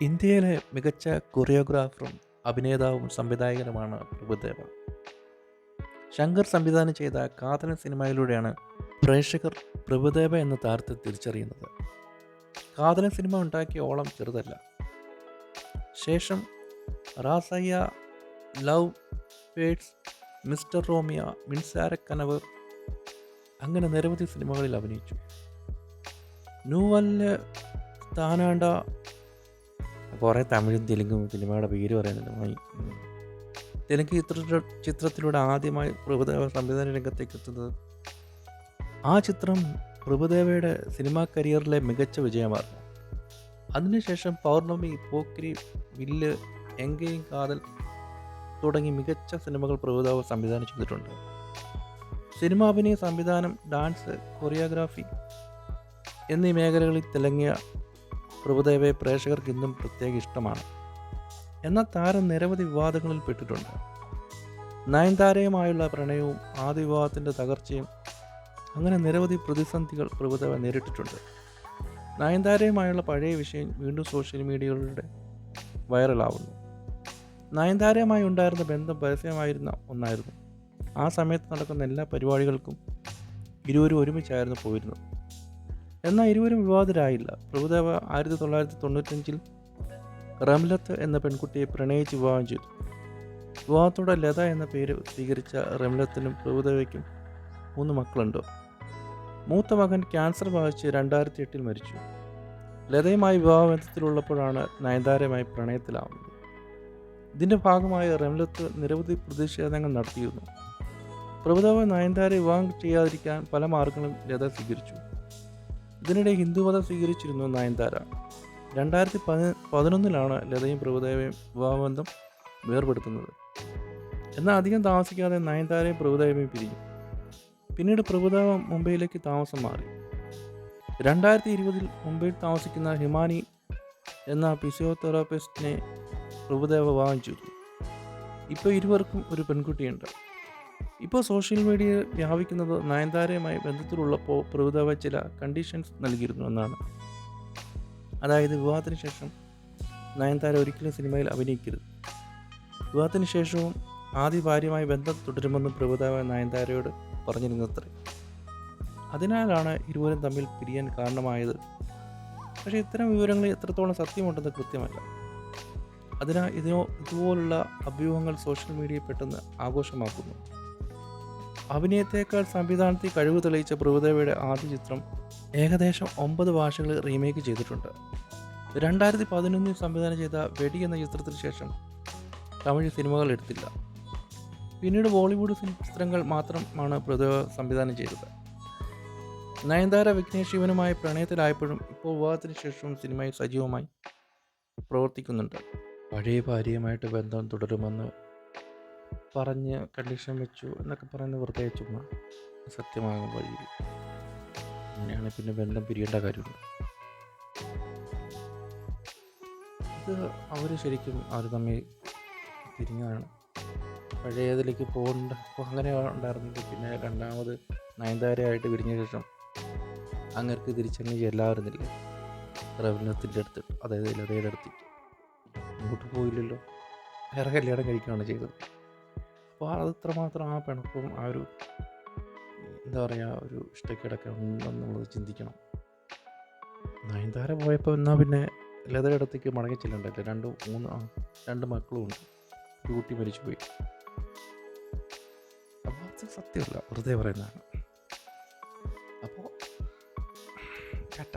ഇന്ത്യയിലെ മികച്ച കൊറിയോഗ്രാഫറും അഭിനേതാവും സംവിധായകനുമാണ് പ്രഭുദേവ. ശങ്കർ സംവിധാനം ചെയ്ത കാതലൻ സിനിമയിലൂടെയാണ് പ്രേക്ഷകർ പ്രഭുദേവ എന്ന താരത്തെ തിരിച്ചറിയുന്നത്. കാതലൻ സിനിമ ഉണ്ടാക്കിയ ഓളം ചെറുതല്ല. ശേഷം റാസയ്യ, ലവ് പേഴ്സ്, മിസ്റ്റർ റോമിയ, മിൻസാരക്കനവ് അങ്ങനെ നിരവധി സിനിമകളിൽ അഭിനയിച്ചു. നൂവല് സ്ഥാനാണ്ട കുറേ തമിഴും തെലുങ്കും സിനിമയുടെ പേര് പറയുന്നുണ്ട്. തെലുങ്ക് ചിത്രത്തിലൂടെ ആദ്യമായി പ്രഭുദേവ സംവിധാന രംഗത്തേക്ക് എത്തുന്നത്. ആ ചിത്രം പ്രഭുദേവയുടെ സിനിമാ കരിയറിലെ മികച്ച വിജയമായിരുന്നു. അതിനുശേഷം പൗർണമി, പോക്കിരി, വില്ല്, എങ്കയും കാതൽ തുടങ്ങി മികച്ച സിനിമകൾ പ്രഭുദേവ സംവിധാനം ചെയ്തിട്ടുണ്ട്. സിനിമാഭിനയ, സംവിധാനം, ഡാൻസ്, കൊറിയോഗ്രാഫി എന്നീ മേഖലകളിൽ തിളങ്ങിയ പ്രഭുദേവയെ പ്രേക്ഷകർക്ക് ഇന്നും പ്രത്യേക ഇഷ്ടമാണ്. എന്നാൽ താരം നിരവധി വിവാദങ്ങളിൽ പെട്ടിട്ടുണ്ട്. നയൻതാരയുമായുള്ള പ്രണയവും ആദ്യ വിവാഹത്തിൻ്റെ തകർച്ചയും അങ്ങനെ നിരവധി പ്രതിസന്ധികൾ പ്രഭുദേവ നേരിട്ടിട്ടുണ്ട്. നയൻതാരയുമായുള്ള പഴയ വിഷയം വീണ്ടും സോഷ്യൽ മീഡിയകളിലൂടെ വൈറലാവുന്നു. നയൻതാരയുമായി ഉണ്ടായിരുന്ന ബന്ധം പരസ്യമായിരുന്ന ഒന്നായിരുന്നു. ആ സമയത്ത് നടക്കുന്ന എല്ലാ പരിപാടികൾക്കും ഇരുവരും ഒരുമിച്ചായിരുന്നു പോയിരുന്നത്. എന്നാൽ ഇരുവരും വിവാഹിതരായില്ല. പ്രഭുദേവ 1995 റംലത്ത് എന്ന പെൺകുട്ടിയെ പ്രണയിച്ച് വിവാഹം ചെയ്തു. വിവാഹത്തോടെ ലത എന്ന പേര് സ്വീകരിച്ച റംലത്തിനും പ്രഭുദേവയ്ക്കും 3 മക്കളുണ്ട്. മൂത്ത മകൻ ക്യാൻസർ ബാധിച്ച് 2008 മരിച്ചു. ലതയുമായി വിവാഹബന്ധത്തിലുള്ളപ്പോഴാണ് നയൻതാരയുമായി പ്രണയത്തിലാവുന്നത്. ഇതിൻ്റെ ഭാഗമായി റംലത്ത് നിരവധി പ്രതിഷേധങ്ങൾ നടത്തിയിരുന്നു. പ്രഭുദേവ നയൻതാരയെ വിവാഹം ചെയ്യാതിരിക്കാൻ പല മാർഗങ്ങളും ലത സ്വീകരിച്ചു. ഇതിനിടെ ഹിന്ദുമതം സ്വീകരിച്ചിരുന്നു നയൻതാര. 2011 ലതയും പ്രഭുദേവയും വിവാഹബന്ധം വേർപെടുത്തുന്നത്. എന്നാൽ അധികം താമസിക്കാതെ നയൻതാരയും പ്രഭുദേവയും പിരിഞ്ഞു. പിന്നീട് പ്രഭുദേവ മുംബൈയിലേക്ക് താമസം മാറി. 2020 മുംബൈയിൽ താമസിക്കുന്ന ഹിമാനി എന്ന ഫിസിയോതെറാപ്പിസ്റ്റിനെ പ്രഭുദേവ വിവാഹം ചെയ്തു. ഇപ്പോൾ ഇരുവർക്കും ഒരു പെൺകുട്ടിയുണ്ട്. ഇപ്പോൾ സോഷ്യൽ മീഡിയയിൽ വ്യാപിക്കുന്നത് നയൻതാരയുമായി ബന്ധത്തിലുള്ളപ്പോൾ പ്രഭുദേവ ചില കണ്ടീഷൻസ് നൽകിയിരുന്നു എന്നാണ്. അതായത് വിവാഹത്തിന് ശേഷം നയൻതാര ഒരിക്കലും സിനിമയിൽ അഭിനയിക്കരുത്. വിവാഹത്തിന് ശേഷവും ആദ്യ ഭാര്യയുമായി ബന്ധം തുടരുമെന്ന് പ്രഭുദേവ നയൻതാരയോട് പറഞ്ഞിരുന്നത്രേ. അതിനാലാണ് ഇരുവരും തമ്മിൽ പിരിയാൻ കാരണമായത്. പക്ഷേ ഇത്തരം വിവരങ്ങളിൽ എത്രത്തോളം സത്യമുണ്ടെന്ന് കൃത്യമല്ല. അതിനാൽ ഇതുപോലുള്ള അഭ്യൂഹങ്ങൾ സോഷ്യൽ മീഡിയയിൽ പെട്ടെന്ന് ആഘോഷമാക്കുന്നു. അഭിനയത്തേക്കാൾ സംവിധാനത്തിൽ കഴിവ് തെളിയിച്ച പ്രഭുദേവയുടെ ആദ്യ ചിത്രം ഏകദേശം 9 ഭാഷകളിൽ റീമേക്ക് ചെയ്തിട്ടുണ്ട്. 2011 സംവിധാനം ചെയ്ത വെടി എന്ന ചിത്രത്തിന് ശേഷം തമിഴ് സിനിമകൾ എടുത്തില്ല. പിന്നീട് ബോളിവുഡ് ചിത്രങ്ങൾ മാത്രമാണ് പ്രഭുദേവ സംവിധാനം ചെയ്തത്. നയൻതാര വിഘ്നേഷ് ശിവനുമായി പ്രണയത്തിലായപ്പോഴും ഇപ്പോൾ വിവാഹത്തിന് ശേഷവും സിനിമയിൽ സജീവമായി പ്രവർത്തിക്കുന്നുണ്ട്. പഴയ ഭാര്യയുമായിട്ട് ബന്ധം തുടരുമെന്ന് പറഞ്ഞ് കണ്ടീഷൻ വെച്ചു എന്നൊക്കെ പറയുന്നത് വെറുതെ ചുമ്മാ, സത്യമാകും വഴിയിൽ. അങ്ങനെയാണ് പിന്നെ ബന്ധം പിരിയേണ്ട കാര്യമുണ്ട്. ഇത് അവർ ശരിക്കും അവർ തമ്മിൽ പിരിഞ്ഞതാണ്. പഴയതിലേക്ക് പോകേണ്ട അങ്ങനെ ഉണ്ടായിരുന്നത്. പിന്നെ രണ്ടാമത് നയൻതാരയായിട്ട് പിരിഞ്ഞ ശേഷം അങ്ങർക്ക് തിരിച്ചങ്ങ് ചെല്ലാറുന്നില്ലേ റവീണത്തിൻ്റെ അടുത്ത്, അതായത് ലതയുടെ അടുത്തേക്ക്. അങ്ങോട്ട് പോയില്ലല്ലോ, വേറെ കല്യാണം കഴിക്കുകയാണ് ചെയ്തത്. അപ്പോൾ അത് ഇത്രമാത്രം ആ പിണക്കവും ആ ഒരു എന്താ പറയുക ഒരു ഇഷ്ടക്കേടൊക്കെ ഉണ്ടെന്ന് നമ്മൾ ചിന്തിക്കണം. നയൻതാര പോയപ്പോൾ എന്നാൽ പിന്നെ ലതയുടെ അടുത്തേക്ക് മടങ്ങി ചെല്ലണ്ടല്ലേ. 2 മക്കളും ഉണ്ട്, ഒരു കുട്ടി മരിച്ചു പോയി. അപ്പോൾ അത് സത്യമല്ല, വെറുതെ പറയുന്നതാണ്. അപ്പോൾ കേട്ട